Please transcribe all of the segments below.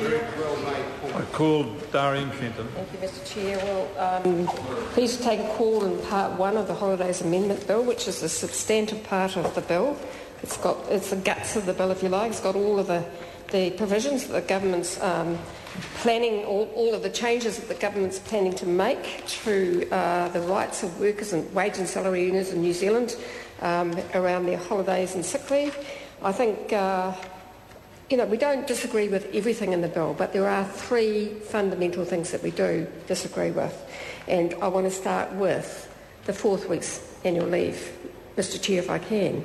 I called Darian Fenton. Thank you, Mr Chair. Well, please take a call in Part 1 of the Holidays Amendment Bill, which is the substantive part of the bill. It's the guts of the bill, if you like. It's got all of the provisions that the government's planning, all of the changes that the government's planning to make to the rights of workers and wage and salary earners in New Zealand around their holidays and sick leave. I think, we don't disagree with everything in the bill, but there are three fundamental things that we do disagree with. And I want to start with the 4th week's annual leave, Mr Chair, if I can.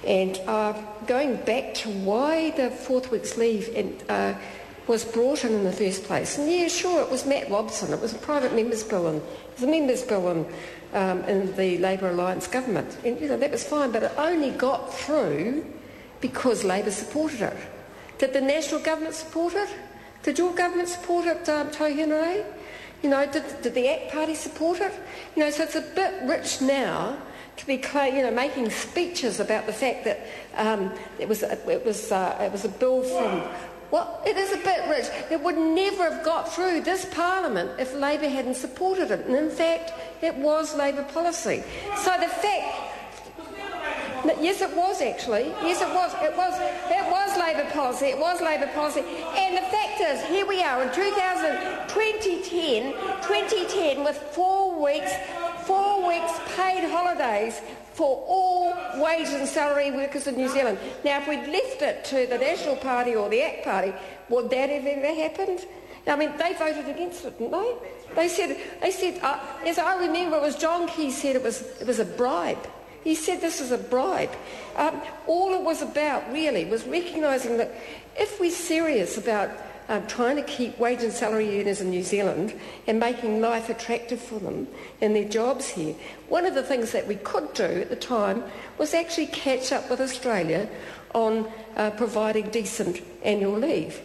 And going back to why the 4th week's leave was brought in the first place. And yeah, sure, it was Matt Robson. It was a private members' bill, and it was a members' bill in the Labour Alliance government. And, that was fine, but it only got through because Labour supported it. Did the national government support it? Did your government support it, Tau Henry? Did the ACT Party support it? So it's a bit rich now to be, making speeches about the fact that it was a bill from. Well, it is a bit rich. It would never have got through this Parliament if Labour hadn't supported it. And in fact, it was Labour policy. So the fact. Yes, it was actually. Yes, it was. It was Labour policy. It was Labour policy. And the fact is, here we are in 2010, with 4 weeks paid holidays for all wage and salary workers in New Zealand. Now, if we'd left it to the National Party or the ACT Party, would that have ever happened? I mean, they voted against it, didn't they? They said, as I remember, it was John Key said it was a bribe. He said this is a bribe. All it was about, really, was recognising that if we're serious about trying to keep wage and salary earners in New Zealand and making life attractive for them and their jobs here, one of the things that we could do at the time was actually catch up with Australia on providing decent annual leave.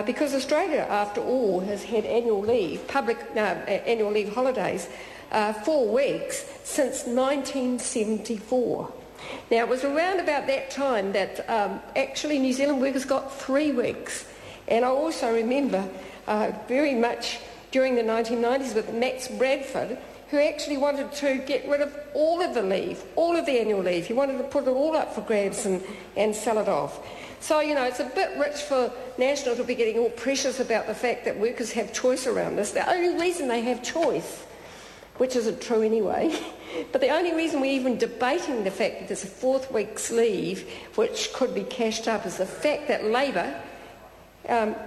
Because Australia, after all, has had annual leave, public annual leave holidays, 4 weeks since 1974. Now, it was around about that time that actually New Zealand workers got 3 weeks. And I also remember very much during the 1990s with Max Bradford, who actually wanted to get rid of all of the leave, all of the annual leave. He wanted to put it all up for grabs and sell it off. So, it's a bit rich for National to be getting all precious about the fact that workers have choice around this. The only reason they have choice, which isn't true anyway, but the only reason we're even debating the fact that there's a 4th week's leave which could be cashed up is the fact that Labour,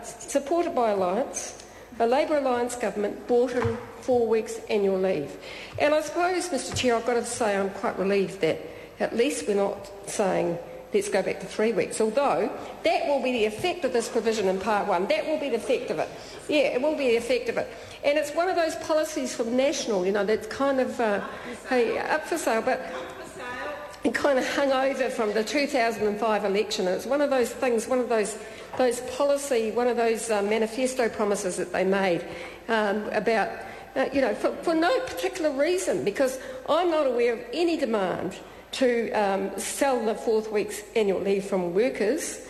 supported by Alliance, a Labour Alliance government, brought in 4 weeks annual leave. And I suppose, Mr Chair, I've got to say I'm quite relieved that at least we're not saying let's go back to 3 weeks, although that will be the effect of this provision in Part 1. That will be the effect of it. Yeah, it will be the effect of it. And it's one of those policies from National, that's kind of up for sale, but it kind of hung over from the 2005 election. And it's one of those things, one of those policy, one of those manifesto promises that they made about, for no particular reason, because I'm not aware of any demand to sell the 4th week's annual leave from workers.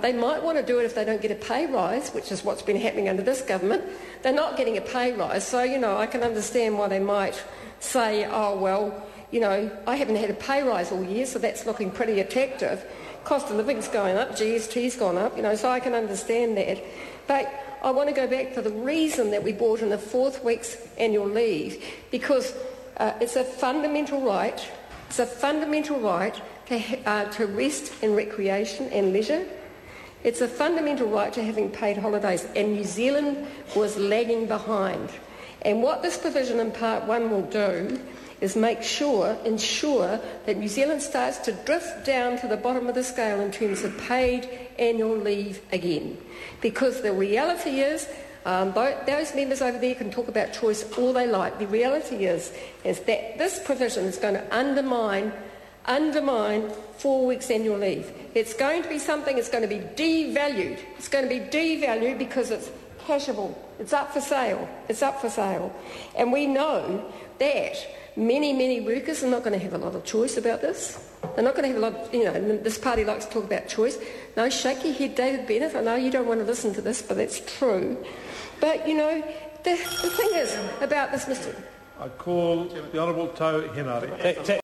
They might want to do it if they don't get a pay rise, which is what's been happening under this government. They're not getting a pay rise, so, I can understand why they might say, oh, well, I haven't had a pay rise all year, so that's looking pretty attractive. Cost of living's going up, GST's gone up, so I can understand that. But I want to go back to the reason that we brought in the 4th week's annual leave, because it's a fundamental right. It's a fundamental right to rest and recreation and leisure. It's a fundamental right to having paid holidays, and New Zealand was lagging behind. And what this provision in Part 1 will do is ensure that New Zealand starts to drift down to the bottom of the scale in terms of paid annual leave again. Because the reality is, those members over there can talk about choice all they like. The reality is that this provision is going to undermine 4 weeks annual leave. It's going to be something that's going to be devalued. It's going to be devalued because it's cashable. It's up for sale. It's up for sale. And we know that many workers are not going to have a lot of choice about this. They're not going to have a lot, this party likes to talk about choice. No, shake your head, David Bennett. I know you don't want to listen to this, but it's true. But, the thing is about this, Mr. I call the Honourable Tau Henare.